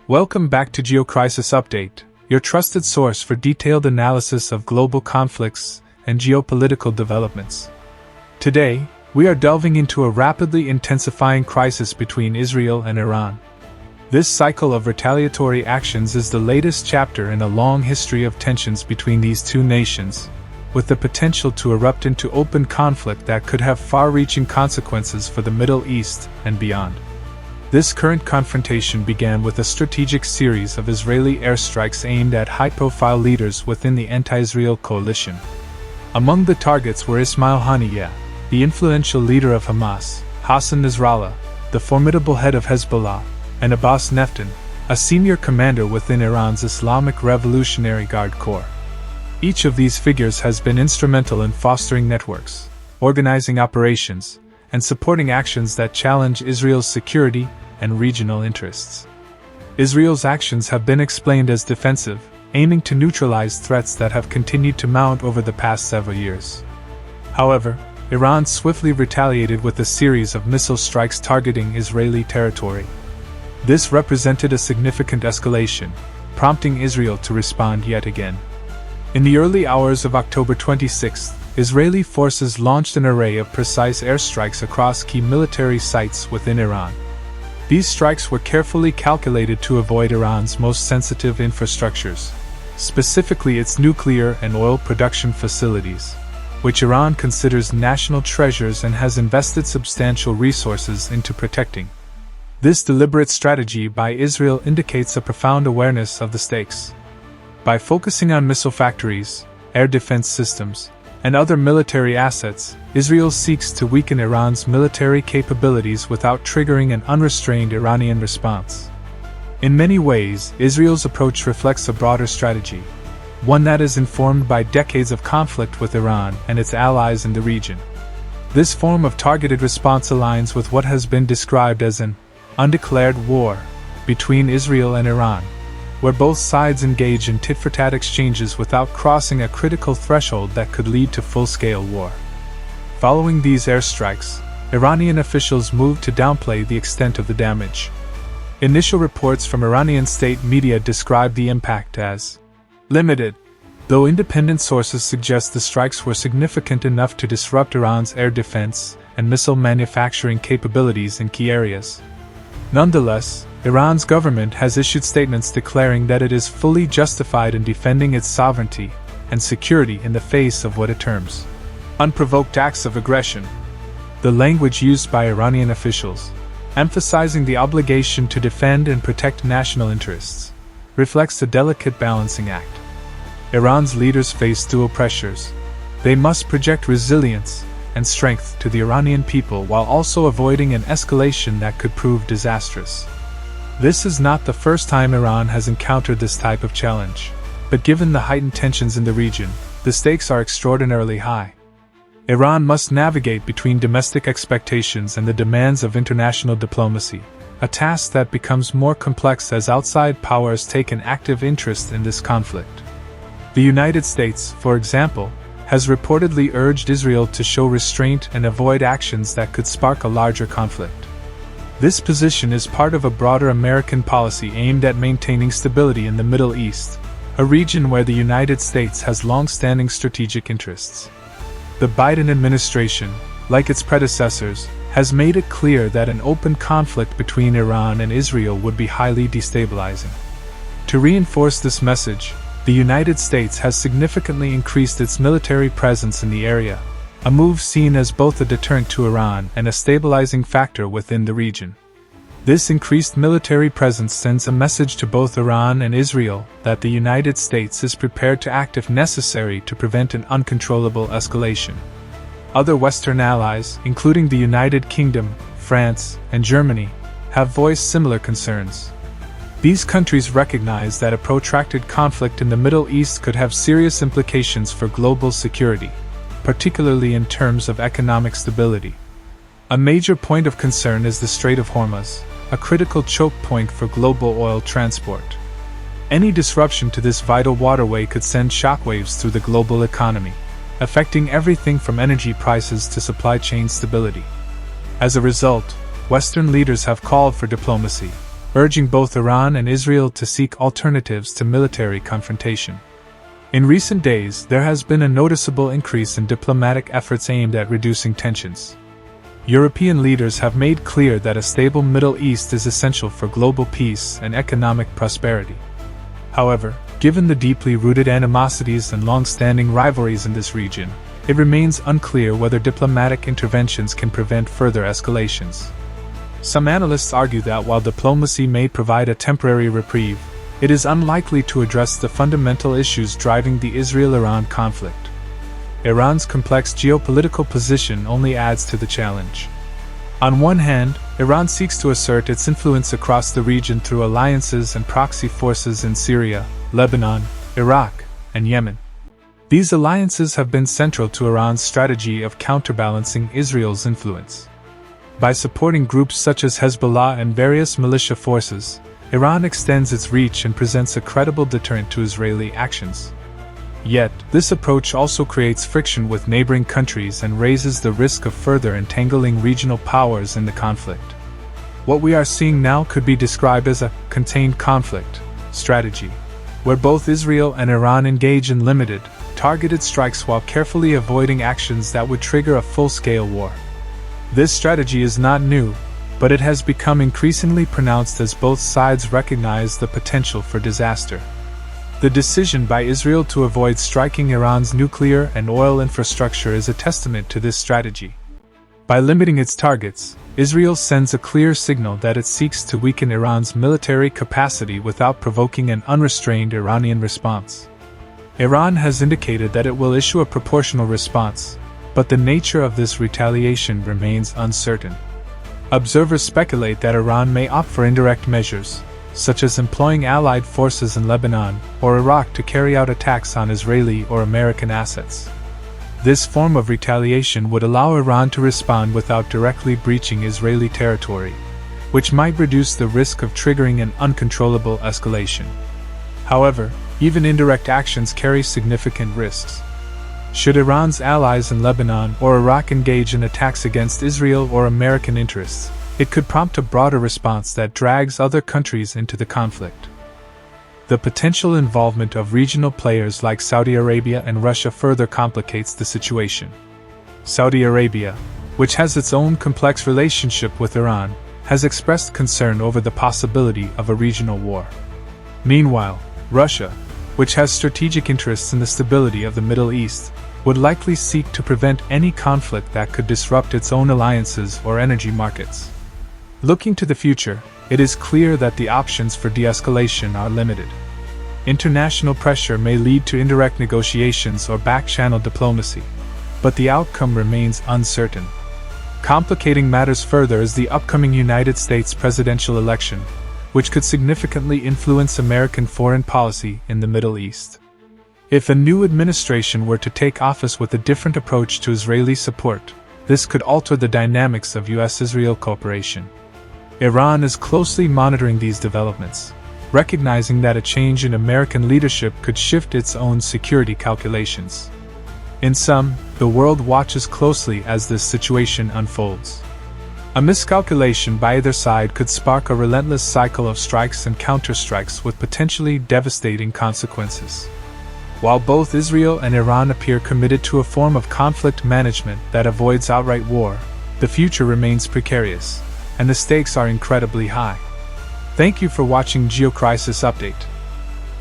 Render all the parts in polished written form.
Welcome back to GeoCrisis Update, your trusted source for detailed analysis of global conflicts and geopolitical developments. Today, we are delving into a rapidly intensifying crisis between Israel and Iran. This cycle of retaliatory actions is the latest chapter in a long history of tensions between these two nations, with the potential to erupt into open conflict that could have far-reaching consequences for the Middle East and beyond. This current confrontation began with a strategic series of Israeli airstrikes aimed at high-profile leaders within the anti-Israel coalition. Among the targets were Ismail Haniyeh, the influential leader of Hamas, Hassan Nasrallah, the formidable head of Hezbollah, and Abbas Neftin, a senior commander within Iran's Islamic Revolutionary Guard Corps. Each of these figures has been instrumental in fostering networks, organizing operations, and supporting actions that challenge Israel's security and regional interests. Israel's actions have been explained as defensive, aiming to neutralize threats that have continued to mount over the past several years. However, Iran swiftly retaliated with a series of missile strikes targeting Israeli territory. This represented a significant escalation, prompting Israel to respond yet again. In the early hours of October 26, Israeli forces launched an array of precise airstrikes across key military sites within Iran. These strikes were carefully calculated to avoid Iran's most sensitive infrastructures, specifically its nuclear and oil production facilities, which Iran considers national treasures and has invested substantial resources into protecting. This deliberate strategy by Israel indicates a profound awareness of the stakes. By focusing on missile factories, air defense systems, and other military assets, Israel seeks to weaken Iran's military capabilities without triggering an unrestrained Iranian response. In many ways, Israel's approach reflects a broader strategy, one that is informed by decades of conflict with Iran and its allies in the region. This form of targeted response aligns with what has been described as an undeclared war between Israel and Iran, where both sides engage in tit-for-tat exchanges without crossing a critical threshold that could lead to full-scale war. Following these airstrikes, Iranian officials moved to downplay the extent of the damage. Initial reports from Iranian state media described the impact as limited, though independent sources suggest the strikes were significant enough to disrupt Iran's air defense and missile manufacturing capabilities in key areas. Nonetheless, Iran's government has issued statements declaring that it is fully justified in defending its sovereignty and security in the face of what it terms unprovoked acts of aggression. The language used by Iranian officials, emphasizing the obligation to defend and protect national interests, reflects a delicate balancing act. Iran's leaders face dual pressures. They must project resilience and strength to the Iranian people while also avoiding an escalation that could prove disastrous. This is not the first time Iran has encountered this type of challenge, but given the heightened tensions in the region, the stakes are extraordinarily high. Iran must navigate between domestic expectations and the demands of international diplomacy, a task that becomes more complex as outside powers take an active interest in this conflict. The United States, for example, has reportedly urged Israel to show restraint and avoid actions that could spark a larger conflict. This position is part of a broader American policy aimed at maintaining stability in the Middle East, a region where the United States has long-standing strategic interests. The Biden administration, like its predecessors, has made it clear that an open conflict between Iran and Israel would be highly destabilizing. To reinforce this message, the United States has significantly increased its military presence in the area, a move seen as both a deterrent to Iran and a stabilizing factor within the region. This increased military presence sends a message to both Iran and Israel that the United States is prepared to act if necessary to prevent an uncontrollable escalation. Other Western allies, including the United Kingdom, France, and Germany, have voiced similar concerns. These countries recognize that a protracted conflict in the Middle East could have serious implications for global security, particularly in terms of economic stability. A major point of concern is the Strait of Hormuz, a critical choke point for global oil transport. Any disruption to this vital waterway could send shockwaves through the global economy, affecting everything from energy prices to supply chain stability. As a result, Western leaders have called for diplomacy, urging both Iran and Israel to seek alternatives to military confrontation. In recent days, there has been a noticeable increase in diplomatic efforts aimed at reducing tensions. European leaders have made clear that a stable Middle East is essential for global peace and economic prosperity. However, given the deeply rooted animosities and long-standing rivalries in this region, it remains unclear whether diplomatic interventions can prevent further escalations. Some analysts argue that while diplomacy may provide a temporary reprieve, it is unlikely to address the fundamental issues driving the Israel-Iran conflict. Iran's complex geopolitical position only adds to the challenge. On one hand, Iran seeks to assert its influence across the region through alliances and proxy forces in Syria, Lebanon, Iraq, and Yemen. These alliances have been central to Iran's strategy of counterbalancing Israel's influence. By supporting groups such as Hezbollah and various militia forces, Iran extends its reach and presents a credible deterrent to Israeli actions. Yet, this approach also creates friction with neighboring countries and raises the risk of further entangling regional powers in the conflict. What we are seeing now could be described as a contained conflict strategy, where both Israel and Iran engage in limited, targeted strikes while carefully avoiding actions that would trigger a full-scale war. This strategy is not new, but it has become increasingly pronounced as both sides recognize the potential for disaster. The decision by Israel to avoid striking Iran's nuclear and oil infrastructure is a testament to this strategy. By limiting its targets, Israel sends a clear signal that it seeks to weaken Iran's military capacity without provoking an unrestrained Iranian response. Iran has indicated that it will issue a proportional response, but the nature of this retaliation remains uncertain. Observers speculate that Iran may opt for indirect measures, such as employing allied forces in Lebanon or Iraq to carry out attacks on Israeli or American assets. This form of retaliation would allow Iran to respond without directly breaching Israeli territory, which might reduce the risk of triggering an uncontrollable escalation. However, even indirect actions carry significant risks. Should Iran's allies in Lebanon or Iraq engage in attacks against Israel or American interests, it could prompt a broader response that drags other countries into the conflict. The potential involvement of regional players like Saudi Arabia and Russia further complicates the situation. Saudi Arabia, which has its own complex relationship with Iran, has expressed concern over the possibility of a regional war. Meanwhile, Russia, which has strategic interests in the stability of the Middle East, would likely seek to prevent any conflict that could disrupt its own alliances or energy markets. Looking to the future, it is clear that the options for de-escalation are limited. International pressure may lead to indirect negotiations or back-channel diplomacy, but the outcome remains uncertain. Complicating matters further is the upcoming United States presidential election, which could significantly influence American foreign policy in the Middle East. If a new administration were to take office with a different approach to Israeli support, this could alter the dynamics of U.S.-Israel cooperation. Iran is closely monitoring these developments, recognizing that a change in American leadership could shift its own security calculations. In sum, the world watches closely as this situation unfolds. A miscalculation by either side could spark a relentless cycle of strikes and counterstrikes with potentially devastating consequences. While both Israel and Iran appear committed to a form of conflict management that avoids outright war, the future remains precarious, and the stakes are incredibly high. Thank you for watching GeoCrisis Update.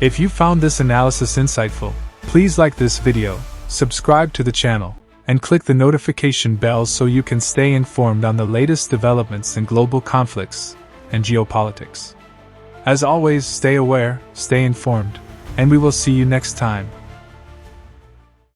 If you found this analysis insightful, please like this video, subscribe to the channel, and click the notification bell so you can stay informed on the latest developments in global conflicts and geopolitics. As always, stay aware, stay informed, and we will see you next time.